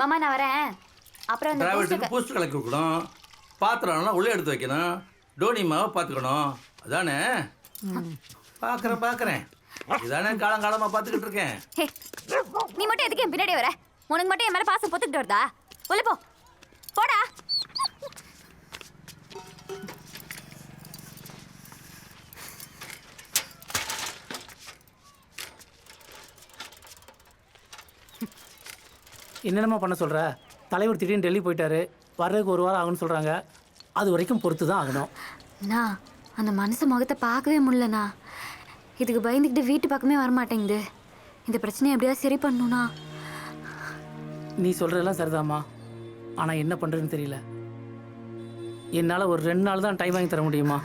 மாமா நான் வரேன். அப்புறம் இந்த டிராவல்ஸுக்கு பூஸ்ட் கலக்கி கொடுக்கணும், பாத்திரம்லாம் உள்ளே எடுத்து வைக்கணும், டோனி மாவை பார்த்துக்கணும். அதானே? பார்க்குறேன் இதானே காலங்காலமாக பார்த்துக்கிட்டு இருக்கேன். நீ மட்டும் எதுக்கு என் பின்னாடி வர? உனக்கு மட்டும் என் மேலே பாசம் பொத்துக்கிட்டு வருதா? உள்ள போ, போடா. என்னென்னமா பண்ண சொல்கிற? தலைவர் திடீர்னு டெல்லி போயிட்டாரு, வர்றதுக்கு 1 வாரம் ஆகுன்னு சொல்கிறாங்க. அது வரைக்கும் பொறுத்து தான் ஆகணும். நான் அந்த மனசு முகத்தை பார்க்கவே முடியலண்ணா. இதுக்கு பயந்துக்கிட்டு வீட்டு பக்கமே வரமாட்டேங்குது. இந்த பிரச்சனையை எப்படியாவது சரி பண்ணணும்னா. நீ சொல்கிறதெல்லாம் சரிதாம்மா, ஆனால் என்ன பண்ணுறதுன்னு தெரியல. என்னால் ஒரு 2 நாள் தான் டைம் வாங்கி தர முடியுமா?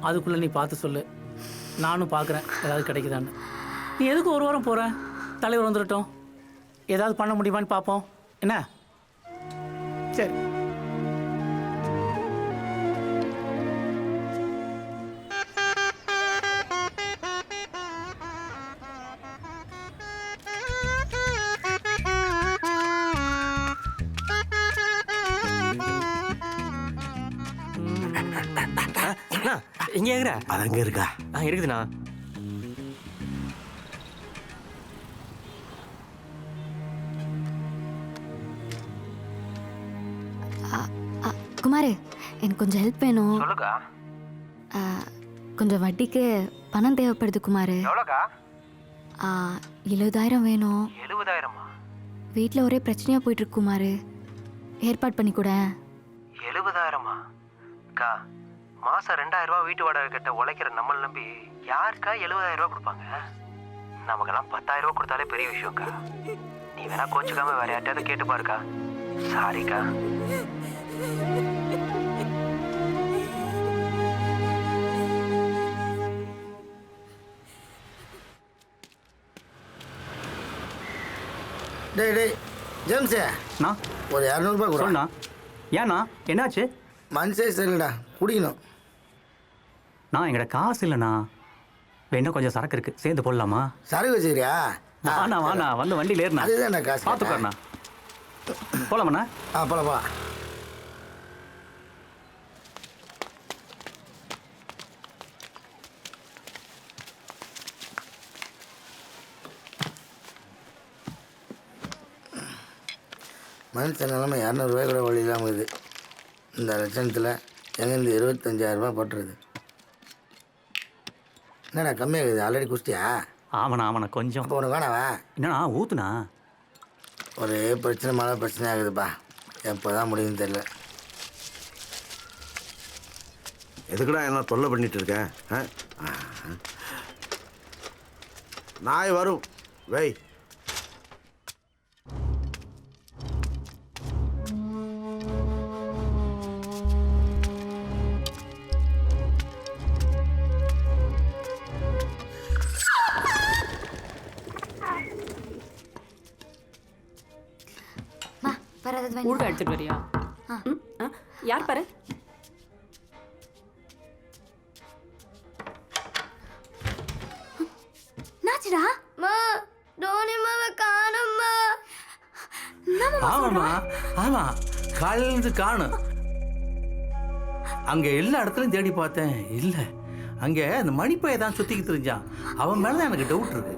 அதுக்குள்ளே நீ பார்த்து சொல்லு, நானும் பார்க்குறேன் ஏதாவது கிடைக்குதான்னு. நீ எதுக்கு 1 வாரம் போகிற? தலைவர் வந்துடட்டும், ஏதாவது பண்ண முடியுமான்னு பார்ப்போம். என்ன? சரி. இங்க எங்கடா? அது அங்கே இருக்கா? இருக்குதுண்ணா. குமார், எனக்கு கொஞ்சம் ஹெல்ப் வேணும். சொல்லுக்கா. கொஞ்சம் வட்டிக்கு பணம் தேவைப்படுது குமார். எவ்வளோக்கா? 70,000 வேணும். 70,000மா? வீட்டில் ஒரே பிரச்சனையாக போயிட்டுருக்கு குமார், ஏற்பாடு பண்ணி கூட. 70,000மா? அக்கா, மாதம் 2,000 ரூபா வீட்டு வாடகை கட்ட உழைக்கிற நம்மளை நம்பி யாருக்கா 70,000 ரூபா கொடுப்பாங்க? நமக்கெல்லாம் 10,000 ரூபா கொடுத்தாலே பெரிய விஷயம்க்கா. நீ வேணா கோச்சுக்காம வேற யார்ட்டையாவது கேட்டு பாருக்கா. சாரிக்கா. டேய் ஜேம்ஸே, நான் ஒரு 200 ரூபாய் கூட. சொல்லுண்ணா. ஏண்ணா என்னாச்சு? மனசே சரியில்லடா, குடிக்கணும். நான் எங்கட காசு இல்லைண்ணா. வேணா கொஞ்சம் சரக்கு இருக்கு, சேர்ந்து போடலாமா? சரக்கு வச்சுக்கிறியா? வாண்ணா வந்து வண்டியில் ஏறினா அதுதான் காசு பார்த்துக்கோண்ணா. போலாமண்ணா? போலப்பா. மனுஷன் நிலமை 200 ரூபாய் கூட வழி இல்லாமல் இருக்குது. இந்த லட்சணத்தில் எங்கேருந்து 25,000 ரூபாய் போட்டுருது. என்னடா கம்மியாகுது? ஆல்ரெடி குஸ்டியா? ஆமாண்ணா கொஞ்சம். அப்போ உனக்கு வேணாவா? என்னண்ணா ஊத்துண்ணா? ஒரே பிரச்சனை மேலே பிரச்சனை ஆகுதுப்பா. எப்போ தான் முடியும்னு தெரியல. எதுக்குடா என்ன தொல்லை பண்ணிட்டு இருக்கேன்? நாய் வரும், வை. ஊறுகாய் எடுத்துட்டு வரியா? யார் பாரு? நாச்சுடா மா, டோனி மாவை காணோம்மா. ஆமா காலையிலேருந்து காணும். அங்கே எல்லா இடத்துலையும் தேடி பார்த்தேன், இல்லை. அங்கே அந்த மணிப்பையை தான் சுற்றிக்கிட்டு தெரிஞ்சான். அவன் மேலே தான் எனக்கு டவுட் இருக்கு.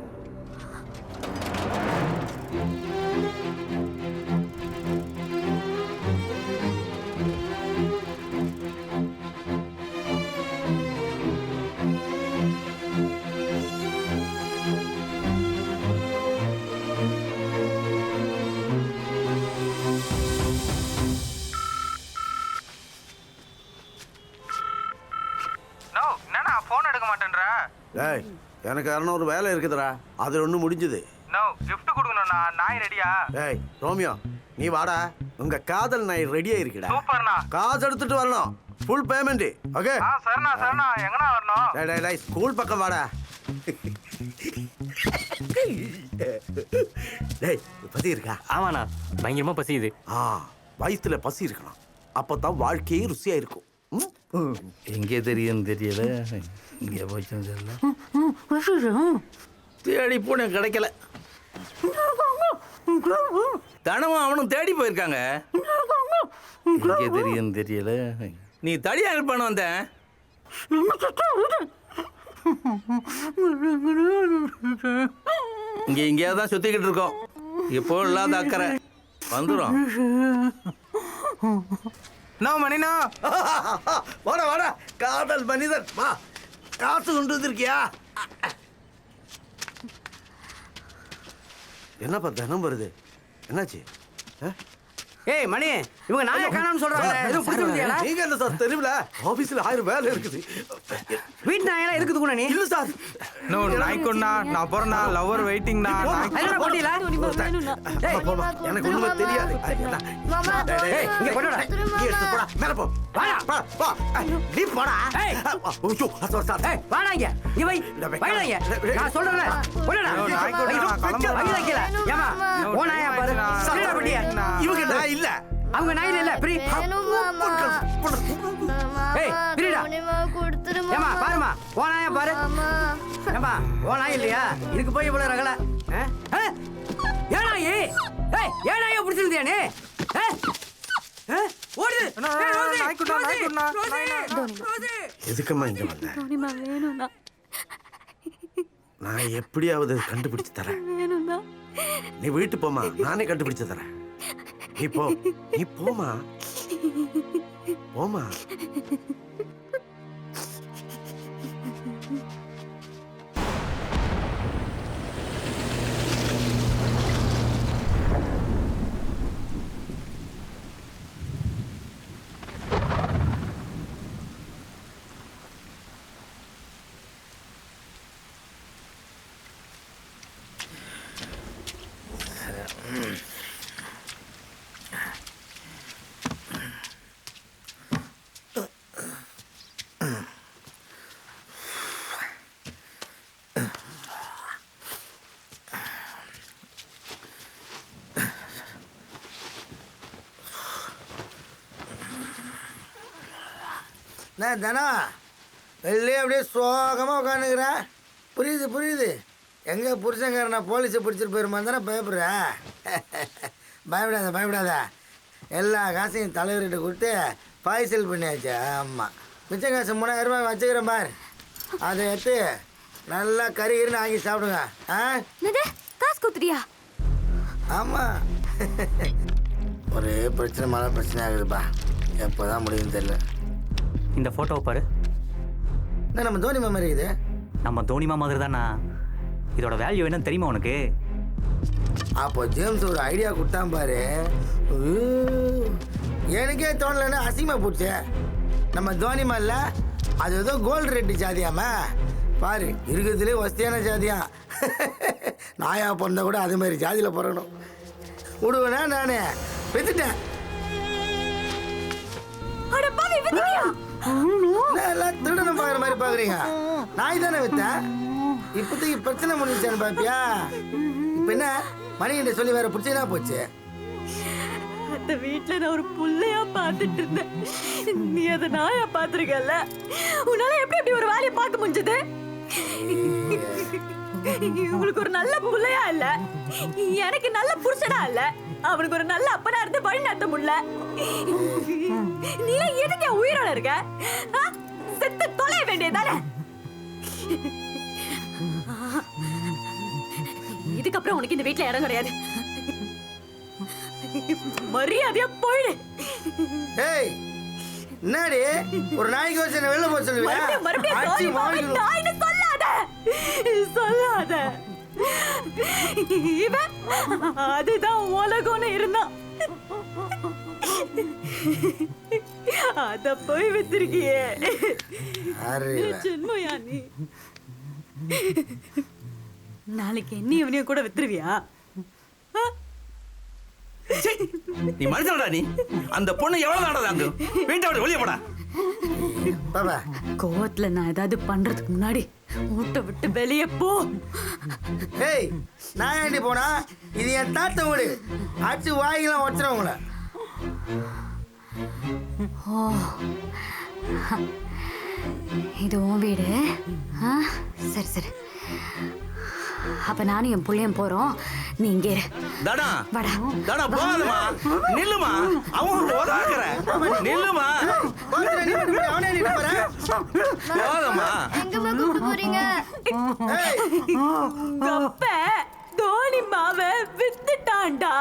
டேய், எனக்கு 200 வேலை இருக்குதுடா, அது ஒன்று முடிஞ்சுது. கிஃப்ட் கொடுக்கணும்ண்ணா. நாய் ரெடியா? டேய் ரோமியோ, நீ வாடா. உங்க காதல் நாய் ரெடியா இருக்குடா. சூப்பர்ண்ணா. காசு எடுத்துட்டு வரணும், ஃபுல் பேமெண்ட். ஓகே? சரிண்ணா. எங்கண்ணா வரணும்? டேய் ஸ்கூல் பக்கம் வாடா. டேய் பசி இருக்கா? ஆமாண்ணா, பயங்கரமா பசியுது. வயிற்றுல பசி இருக்கலாம், அப்பதான் வாழ்க்கையே ருசியா இருக்கும். எங்கே தெரியும்னு தெரியல, இங்கே போச்சுன்னு தெரியல. தேடி போனேன், கிடைக்கல. தனமும் அவனும் தேடி போயிருக்காங்க. எங்கே தெரியும் தெரியல. நீ தடியா இருப்பானு வந்தேன். இங்கே எங்கேயாவது தான் சுத்திக்கிட்டு இருக்கோம். எப்போ இல்லாத அக்கறை வந்துடும். மணினா வாடா வாடா காதல் மனிதன் வா. காசு கொண்டு வந்திருக்கியா? என்னப்பா தினம் வருது? என்னாச்சு? ஏய் மணி, இவங்க நாயை காணோம்னு சொல்றாங்க. எதுவும் பிடிச்சு வந்தியாடா? நீங்க என்ன சார் தெருவில் ஆபீஸ்ல 1000 வேலை இருக்குது. வீட்டு நாயெல்லாம் இருக்குது கூட நீ? இல்ல சார். நோ நாய்க்குண்ணா, நான் போறேன்னா லவர் வெயிட்டிங்ண்ணா. என்னடா போட்டில? ஏய் எனக்கு ஒண்ணுமே தெரியாது. ஏய் இங்க கொண்டுடா. நீ எடுத்து போடா. மேல போ. வாடா. வா. நீ போடா. ஏய் ஐயோ சார். ஏய் வாடா இங்க. நீ வை. வைடா இங்க. நான் சொல்றேன்ல. கொண்டுடா. வைடா. ஏமா ஓ நாயா பாரு. சரிடா பட்டியா. இவங்க நான் இல்ல. அவங்க நாயில இல்ல. பிரி. ஏய் பிரிடா. ஏமா பாருமா. ஓ நாயா பாரு. ஏமா ஓ நாய் இல்லையா? இதுக்கு போய் இவ்வளவு ரகல. ஏ நாய். ஏய் ஏ நாயை பிடிச்சிருந்தியா நீ? ஓடு. எதுக்கம்மா இங்க வந்த? தோனிமா வேணும்னா நான் எப்படியாவது கண்டுபிடிச்சு தரேன். வேணும்னா நீ வீட்டு போமா, நானே கண்டுபிடிச்சு தரேன். நீ போமா. போமா. நான் தானா வெளியே அப்படியே சோகமாக உட்காந்துக்கிறேன். புரியுது. எங்கே புருஷங்காரனா போலீஸை பிடிச்சிட்டு போயிருமா தானே பயப்படுற? பயப்படாத. எல்லா காசையும் தலைவர்கிட்ட கொடுத்து பாய்சல் பண்ணியாச்சு. ஆமாம், மிச்ச காசு 3000 ரூபாய் வச்சுக்கிறேன் பார். அதை எடுத்து நல்லா கறின்னு ஆக்கி சாப்பிடுங்க. காசு கொடுத்துட்டியா? ஆமாம். ஒரே பிரச்சனை மழை பிரச்சனை ஆகுதுப்பா. எப்போ தான் முடியும்னு தெரியல. இந்த ஃபோட்டோவை பாரு. என்ன நம்ம தோனி மாமா இருக்குது? நம்ம தோனிமா மாதிரி தானா? இதோட வேல்யூ என்னன்னு தெரியுமா உனக்கு? அப்போ ஜேம்ஸ் ஒரு ஐடியா கொடுத்தான் பாரு. எனக்கே தோணலன்னு அசிங்கமாக போச்சு. நம்ம தோனிமா இல்லை, அது ஏதோ கோல்டு ரெட்டு ஜாதியாமா பாரு. இருக்கிறதுலே வசதியான ஜாதியா. நாயா பிறந்தா கூட அது மாதிரி ஜாதியில் பிறக்கணும். விடுவேனா நான் பெற்றுட்டேன். எல்லாம் திருடணும் பார்க்குற மாதிரி பார்க்குறீங்க. நாய் தானே வித்தேன். இப்போதைக்கு பிரச்சனை முடிஞ்சான்னு பார்ப்பியா? இப்போ என்ன மணிகிட்ட சொல்லி வேற பிடிச்சா போச்சு. அந்த வீட்டுல நான் ஒரு புள்ளையா பாத்துட்டு இருந்தேன். நீ அதை நாயா பாத்துருக்கல. உன்னால எப்படி ஒரு வேலையை பார்க்க முடிஞ்சது? உங்களுக்கு ஒரு நல்ல புள்ளையா இல்ல, எனக்கு நல்ல புருஷனா இல்ல, அவனுக்கு ஒரு நல்ல அப்பனா இருந்து வழி நடத்த முடியல. நீ எதுக்கு உயிரோட இருக்க? செத்து தொலைய வேண்டியதானே? இதுக்கப்புறம் உனக்கு இந்த வீட்டுல இடம் கிடையாது. மரியாதையா போயிடு. ஏய் என்னடி ஒரு நாய்க்கு வச்சு என்ன வெளில போக சொல்லுவேன்? மறுபடியும் சொல்லாத. இவன் அதுதான் உலகம்னு இருந்தான். அத போய் வித்திருக்கியே. சின்மயா நீ நாளைக்கு என்ன இவனையும் கூட வித்துருவியா? நீ மனுஷனடா நீ. அந்த பொண்ணு எவ்வளவு நாடா வீட்டை விட்டு வெளியே போடா. கோவத்துல நான் ஏதாவது பண்றதுக்கு முன்னாடி வீட்டை விட்டு வெளியே போ. ஏய் நான் ஏண்டி போனா? இது என் தாத்த வீடு. அடிச்சு வாயிலாம் உடச்சிடும் உங்களை. ஓ, இது உன் வீடு? சரி அப்ப நானும் என் புள்ளையும் போறோம். நீ இங்கே இரு. தானா வாடா. தானா போகாதம்மா, நில்லுமா, அவன் உதாக்குற, நில்லுமா, அவனே நின்று போற போகாதம்மா. எங்கம்மா கூப்பிட்டு போறீங்க? அப்ப தோனி மாவ வித்துட்டான்டா.